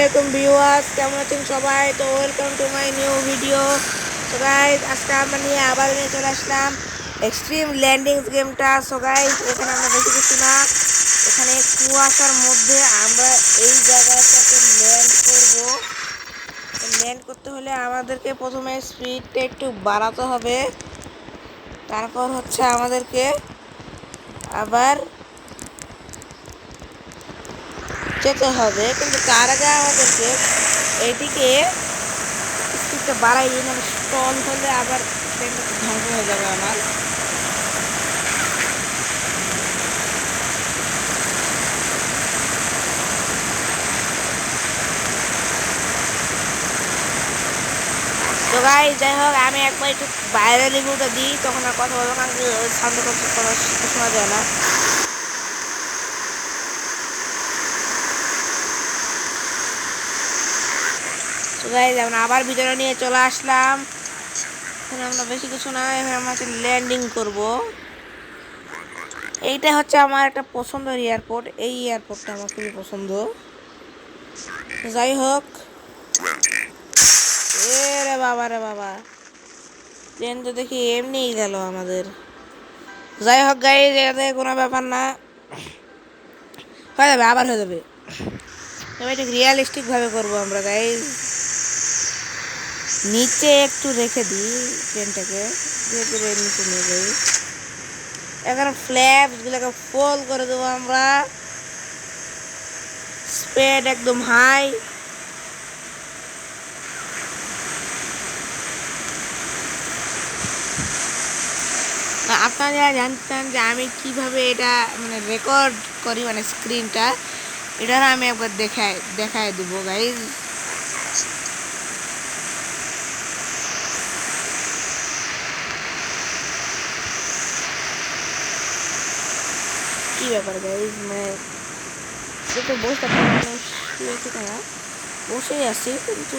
আলাইকুম ভিউয়ার্স, কেমন আছেন সবাই? তো welcome to my new video. তো গাইজ, আজকে আমরা নিয়ে আবার নিয়ে চলে আসলাম এক্সট্রিম ল্যান্ডিং গেমটা। সো গাইজ, এখানে আমরা বেশি কিছু না, এখানে কুয়াশার মধ্যে আমরা এই জায়গাটাতে ল্যান্ড করব। ল্যান্ড করতে হলে আমাদেরকে প্রথমে স্পিডটা একটু বাড়াতে হবে, তারপর হচ্ছে আমাদেরকে আবার যেতে হবে, কিন্তু তার আগে আমাদেরকে এইদিকে স্পিডটা বাড়াই দিন। আমি স্টল হলে আবার ট্রেনটা ধ্বংস হয়ে যাবে আমার। তো গাই যাই হোক, আমি একবার একটু বাইরে রিভিউটা দিই, তখন আর কথা বলবো, কারণ সামনে কোনো শোনা যায় না। তো গাই আমরা আবার ভিতরে নিয়ে চলে আসলাম। এখানে আমরা বেশি কিছু না, এখানে আমরা হচ্ছে ল্যান্ডিং করব। এইটা হচ্ছে আমার একটা পছন্দের এয়ারপোর্ট, এই এয়ারপোর্টটা আমার খুবই পছন্দ। যাই হোক, রে বাবা রে বাবা, ট্রেন তো দেখি এমনিই গেল আমাদের। যাই হোক গাইজ, এটাতে কোনো ব্যাপার না, হয়ে যাবে, আবার হয়ে যাবে। তবে এটা রিয়ালিস্টিকভাবে করবো আমরা গাইজ। নিচে একটু রেখে দিই ট্রেনটাকে, যেহেতু নিচে নিয়ে যাই। এখন ফ্ল্যাপসগুলোকে ফোল করে দেবো আমরা, স্পিড একদম হাই। আপনারা জানতেন যে আমি কিভাবে এটা মানে রেকর্ড করি, মানে স্ক্রিনটা, এটা আমি একবার দেখায় দেবো গাইজ। কি ব্যাপার গাইজ, মানে তো বসে শুয়েছি তারা, বসেই আছি, কিন্তু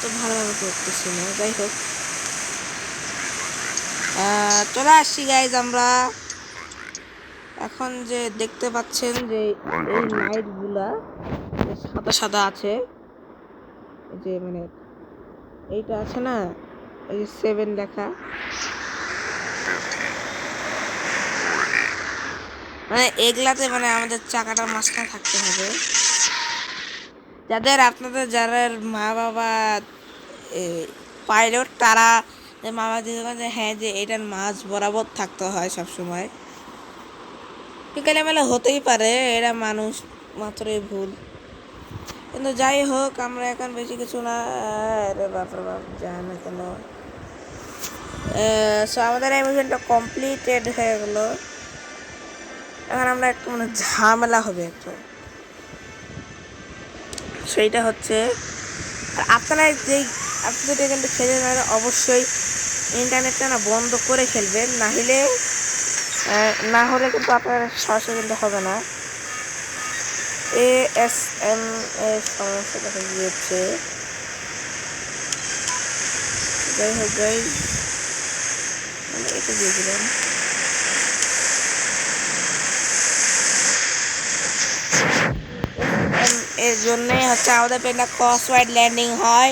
তো ভালোভাবে করতেছি না। যাই হোক, চলে আসছি গাইজ আমরা। এখন যে দেখতে পাচ্ছেন যে এই লাইটগুলা সাদা সাদা আছে, যে মানে এইটা আছে না, এই 7 লেখা, মানে এগুলাতে মানে আমাদের চাকাটার মাঝখানে থাকতে হবে। আপনাদের যারা মা বাবা পাইলট, তারা মা বাবা দিদি যে হ্যাঁ, যে এটার মাঝ বরাবর থাকতে হয় সবসময়। মেলে হতেই পারে, এরা মানুষ মাত্রই ভুল, কিন্তু যাই হোক, আমরা এখন বেশি কিছু না। আরে বাপরে বাপ, যায় না কেন? সো আমাদের এই মিশনটা কমপ্লিটেড হয়ে গেল। এখন আমরা একটু মানে ঝামেলা হবে একটু, সেইটা হচ্ছে, আর আপনারা যেই আপনাদের এখানটা খেলে অবশ্যই ইন্টারনেটটা না বন্ধ করে খেলবেন, না হলে কিন্তু আপনার সরাসরি কিন্তু হবে না। ASM এর সমস্যা দেখা গিয়েছে। যাই হোক গাইজ, মানে এটা দিয়েছিলাম। এর জন্যই হচ্ছে আমাদের প্লেনটা ক্রস ওয়াইড ল্যান্ডিং হয়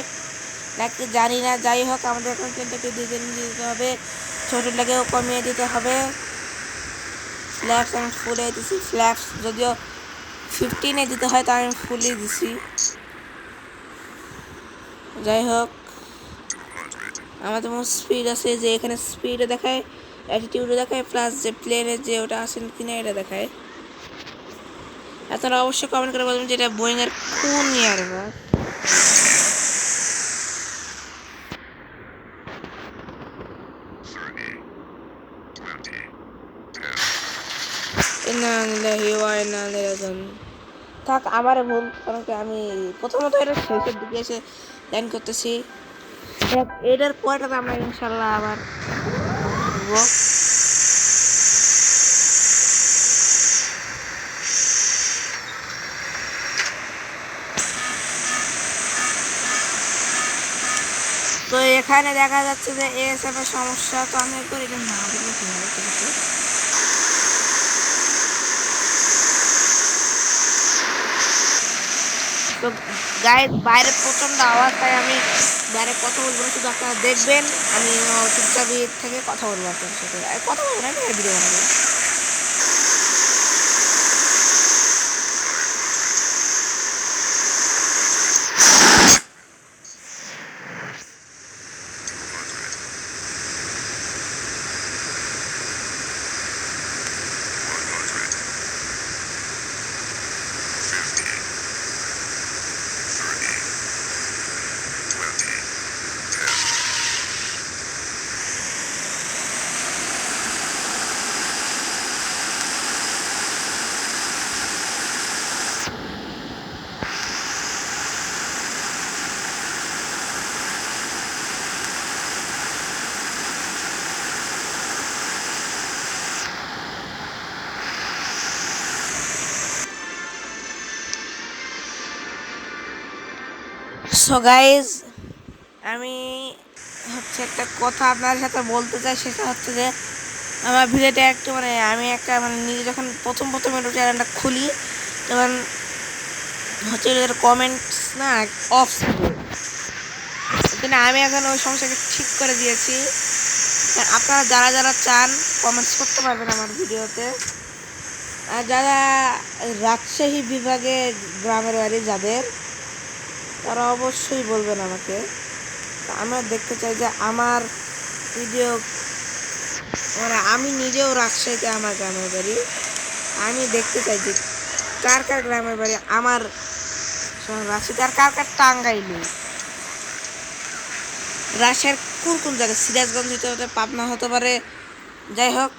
নাকি জানি না। যাই হোক, আমাদের এখন প্লেনটাকে দিতে হবে, ছোটোটাকেও কমিয়ে দিতে হবে। ফ্ল্যাপস আমি ফুলে দিছি, ফ্ল্যাপস যদিও 15-এ দিতে হয়, তা আমি ফুলই দিছি। যাই হোক, আমাদের মোট স্পিড আছে, যে এখানে স্পিডে দেখায়, অ্যাটিটিউডে দেখায়, প্লাস যে প্লেনের যে ওটা আসেন কিনা এটা দেখায়। আপনারা অবশ্যই কমেন্ট করে বলবেন যে এটা বোয়িংয়ের কোন ইয়ারবাস। থাক, আমার ভুল, কারণ কি আমি প্রথমত এটা শেষের দিকে এসে ল্যান্ড করতেছি। এটার পরেটাতে আমরা ইনশাল্লাহ আবার করবো। তো এখানে দেখা যাচ্ছে যে ASF এর সমস্যা, তো আমি একবার এটা না দিলে কি হবে? তো গাইজ বাইরে প্রচণ্ড আওয়াজ, তাই আমি বাইরে কথা বলবো না, শুধু আপনারা দেখবেন আমি চুপচাপ থেকে কথা বলবো আপনার সাথে, কথা বলবো না, ভিডিও বানাবো। সো গাইজ আমি হচ্ছে একটা কথা আপনার সাথে বলতে চাই, সেটা হচ্ছে যে আমার ভিডিওটা একটু আমি একটা নিজে যখন প্রথম ইউটিউব চ্যানেলটা খুলি তখন হচ্ছে এদের কমেন্টস না অফ ছিল, কিন্তু আমি এখন ওই সমস্যাকে ঠিক করে দিয়েছি। আপনারা যারা যারা চান কমেন্টস করতে পারবেন আমার ভিডিওতে, আর যারা রাজশাহী বিভাগে গ্রামের বাড়ি যাদের, তারা অবশ্যই বলবেন আমাকে। আমরা দেখতে চাই যে আমার ভিডিও আমি নিজেও রাজশাহীতে আমার গ্রামের বাড়ি, আমি দেখতে চাই যে কার কার গ্রামের বাড়ি আমার রাজশাহীতে, আর কার কার টাঙ্গাইলে, রাজশাহীর কোন কোন জায়গায়, সিরাজগঞ্জ হতে হতে পাবনা হতে পারে, যাই হোক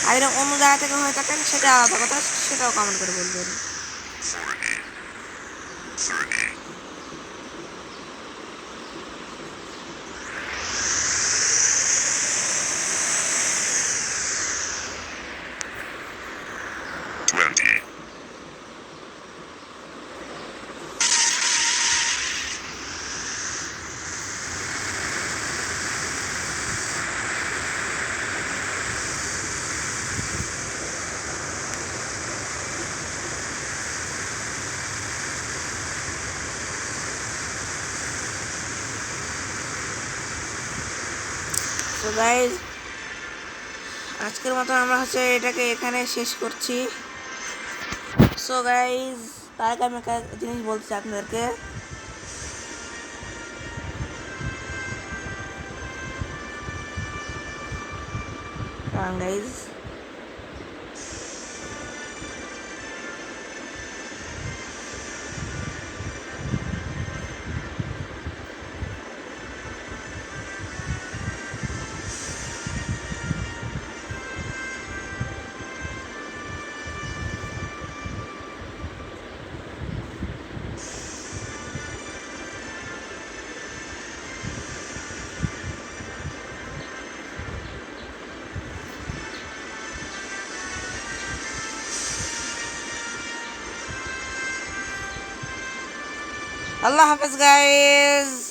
আর অন্য জায়গা থেকে হয়ে থাকেন সেটা আলাদা কথা, সেটাও কমেন্ট করে বলবেন। তো গাইজ আজকের মতো আমরা হচ্ছে এটাকে এখানে শেষ করছি। সো গাইজ তার আগে আমি একটা জিনিস বলতে চাই আপনাদেরকে, গাইজ আল্লাহ হাফেজ গাইজ।